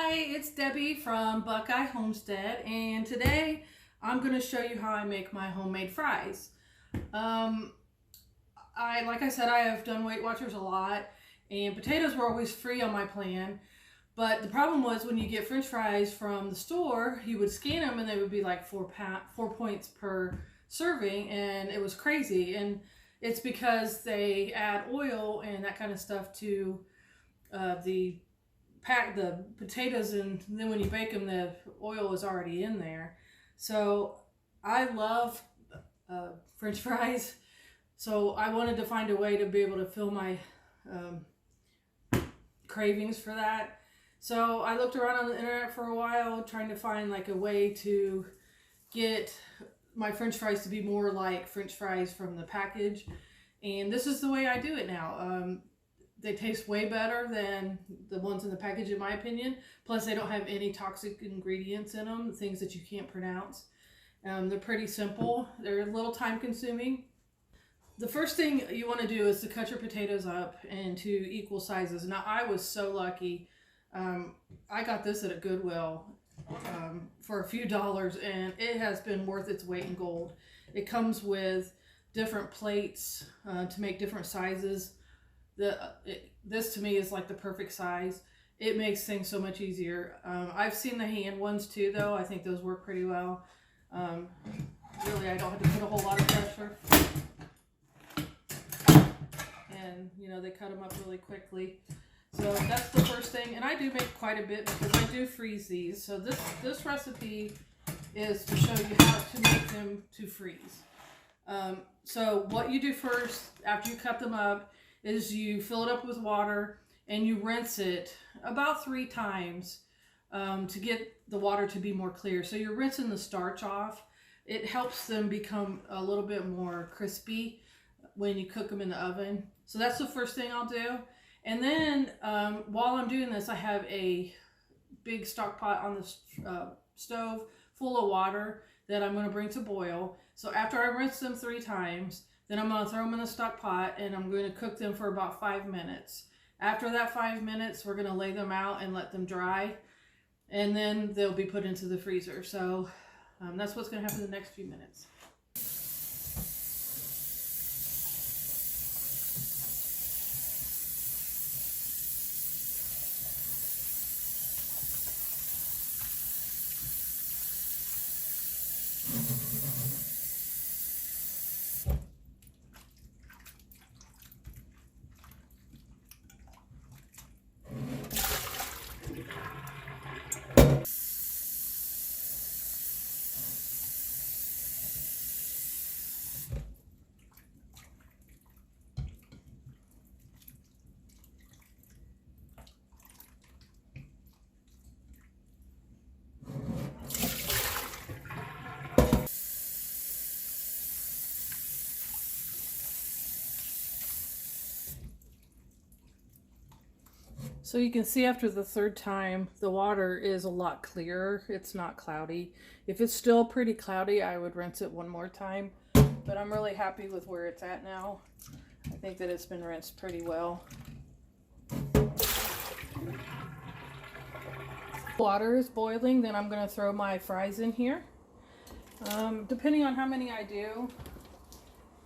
Hi, it's Debbie from Buckeye Homestead, and today I'm going to show you how I make my homemade fries. Like I said, I have done Weight Watchers a lot, and potatoes were always free on my plan. But the problem was when you get French fries from the store, you would scan them and they would be like 4 points per serving, and it was crazy. And it's because they add oil and that kind of stuff to the potatoes, and then when you bake them, the oil is already in there. So I love French fries. So I wanted to find a way to be able to fill my cravings for that. So I looked around on the internet for a while trying to find like a way to get my French fries to be more like French fries from the package. And this is the way I do it now. They taste way better than the ones in the package, in my opinion. Plus, they don't have any toxic ingredients in them, things that you can't pronounce. They're pretty simple. They're a little time consuming. The first thing you want to do is to cut your potatoes up into equal sizes. Now, I was so lucky. I got this at a Goodwill for a few dollars, and it has been worth its weight in gold. It comes with different plates to make different sizes. This to me is like the perfect size. It makes things so much easier. I've seen the hand ones too, though. I think those work pretty well. Really, I don't have to put a whole lot of pressure. And, you know, they cut them up really quickly. So that's the first thing. And I do make quite a bit because I do freeze these. So this recipe is to show you how to make them to freeze. So what you do first, after you cut them up, is you fill it up with water and you rinse it about 3 times to get the water to be more clear. So you're rinsing the starch off. It helps them become a little bit more crispy when you cook them in the oven. So that's the first thing I'll do. And then while I'm doing this, I have a big stock pot on the stove full of water that I'm going to bring to boil. So after I rinse them 3 times, then I'm going to throw them in the stock pot and I'm going to cook them for about 5 minutes. After that 5 minutes, we're going to lay them out and let them dry. And then they'll be put into the freezer. So that's what's going to happen in the next few minutes. So you can see after the 3rd time, the water is a lot clearer. It's not cloudy. If it's still pretty cloudy, I would rinse it one more time. But I'm really happy with where it's at now. I think that it's been rinsed pretty well. Water is boiling, then I'm going to throw my fries in here. Depending on how many I do,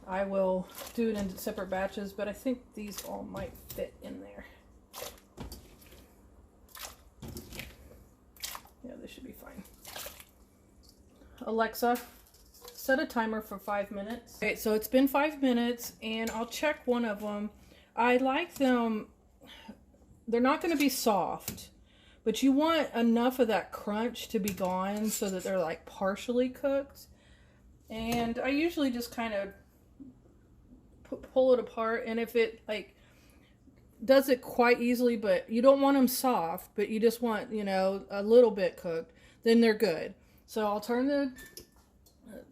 I will do it in separate batches, but I think these all might fit in there. Yeah, this should be fine. Alexa, set a timer for 5 minutes. Okay, so it's been 5 minutes and I'll check one of them. I like them, they're not going to be soft, but you want enough of that crunch to be gone so that they're like partially cooked. And I usually just kind of pull it apart, and if it like does it quite easily, but you don't want them soft, but you just want, you know, a little bit cooked, then they're good. So I'll turn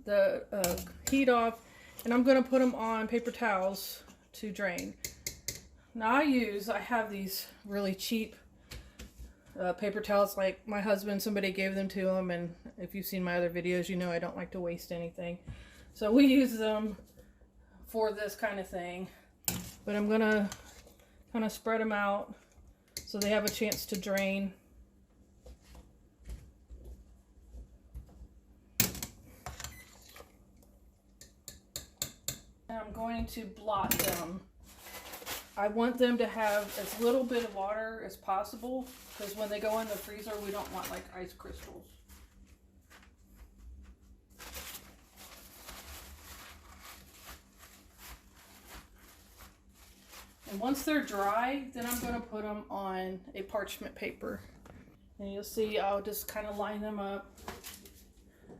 the heat off, and I'm going to put them on paper towels to drain. Now I have these really cheap paper towels, like my husband, somebody gave them to him, and if you've seen my other videos, you know I don't like to waste anything. So we use them for this kind of thing, but I'm going to kind of spread them out so they have a chance to drain. I'm going to blot them. I want them to have as little bit of water as possible because when they go in the freezer, we don't want like ice crystals. And once they're dry, then I'm going to put them on a parchment paper. And you'll see I'll just kind of line them up,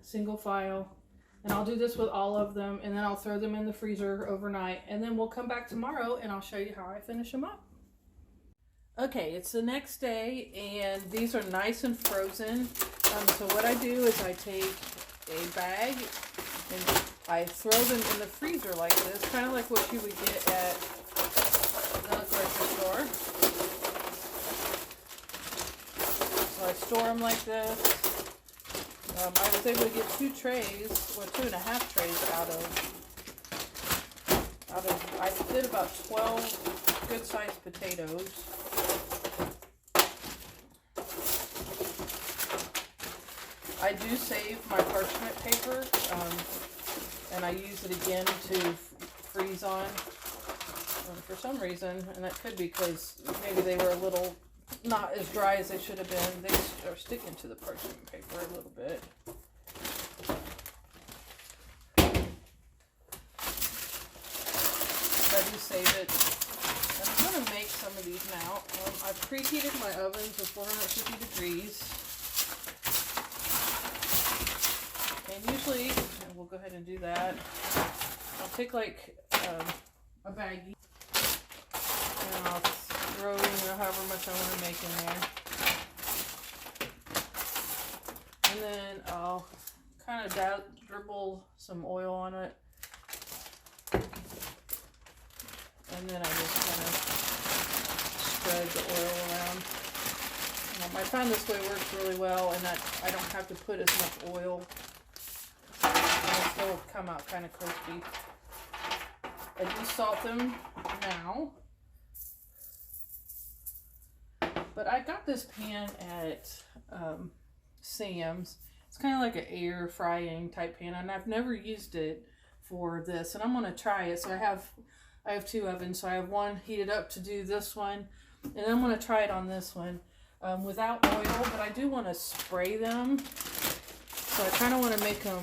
single file. And I'll do this with all of them, and then I'll throw them in the freezer overnight, and then we'll come back tomorrow and I'll show you how I finish them up. Okay, it's the next day and these are nice and frozen. So what I do is I take a bag and I throw them in the freezer like this, kind of like what you would get at the grocery store. So I store them like this. I was able to get 2 trays, or 2.5 trays out of, I did about 12 good sized potatoes. I do save my parchment paper, and I use it again to freeze on for some reason, and that could be because maybe they were a little not as dry as they should have been. They are sticking to the parchment paper a little bit. I do save it. And I'm going to make some of these now. I've preheated my oven to 450 degrees. And usually, and we'll go ahead and do that, I'll take like a baggie and I'll throw, however much I want to make in there. And then I'll kind of dribble some oil on it. And then I just kind of spread the oil around. I found this way works really well, and that I don't have to put as much oil. And it still come out kind of crispy. I do salt them now. But I got this pan at Sam's. It's kind of like an air frying type pan, and I've never used it for this, and I'm going to try it. So I have 2 ovens, so I have one heated up to do this one, and I'm going to try it on this one without oil, but I do want to spray them. So I kind of want to make them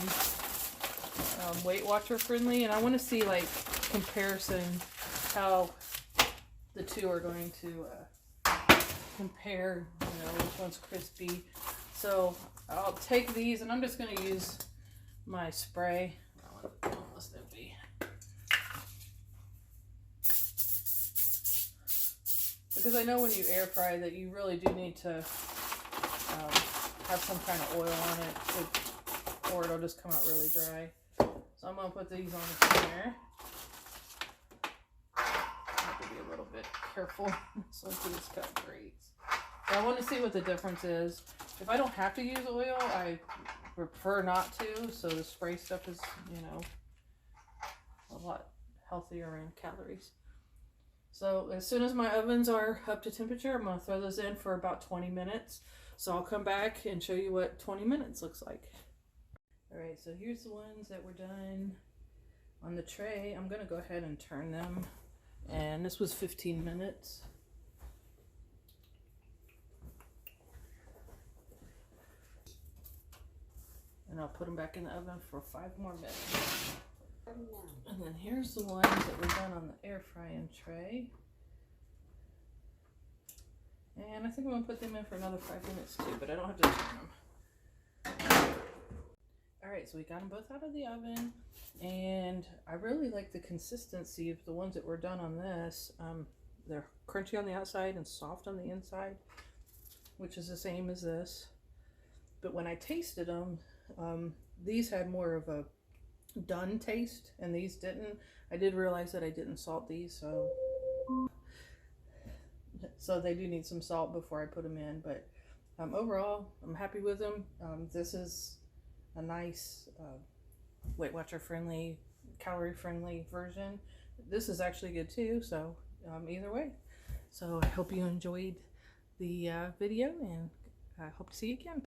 Weight Watcher friendly, and I want to see like comparison how the two are going to compare, which one's crispy. So I'll take these and I'm just going to use my spray. Almost empty. Because I know when you air fry that you really do need to have some kind of oil on it, or it'll just come out really dry. So I'm going to put these on the counter. I have to be a little bit careful. So these cut grates. I want to see what the difference is. If I don't have to use oil, I prefer not to. So the spray stuff is, a lot healthier in calories. So as soon as my ovens are up to temperature, I'm going to throw those in for about 20 minutes. So I'll come back and show you what 20 minutes looks like. Alright, so here's the ones that were done on the tray. I'm going to go ahead and turn them. And this was 15 minutes. And I'll put them back in the oven for 5 more minutes. And then here's the ones that were done on the air frying tray. And I think I'm going to put them in for another 5 minutes too, but I don't have to turn them. Alright, so we got them both out of the oven. And I really like the consistency of the ones that were done on this. They're crunchy on the outside and soft on the inside, which is the same as this. But when I tasted them, these had more of a done taste and these didn't. I did realize that I didn't salt these, so they do need some salt before I put them in, but overall I'm happy with them. This is a nice Weight Watcher friendly, calorie friendly version. This is actually good too, so either way. So I hope you enjoyed the video, and I hope to see you again.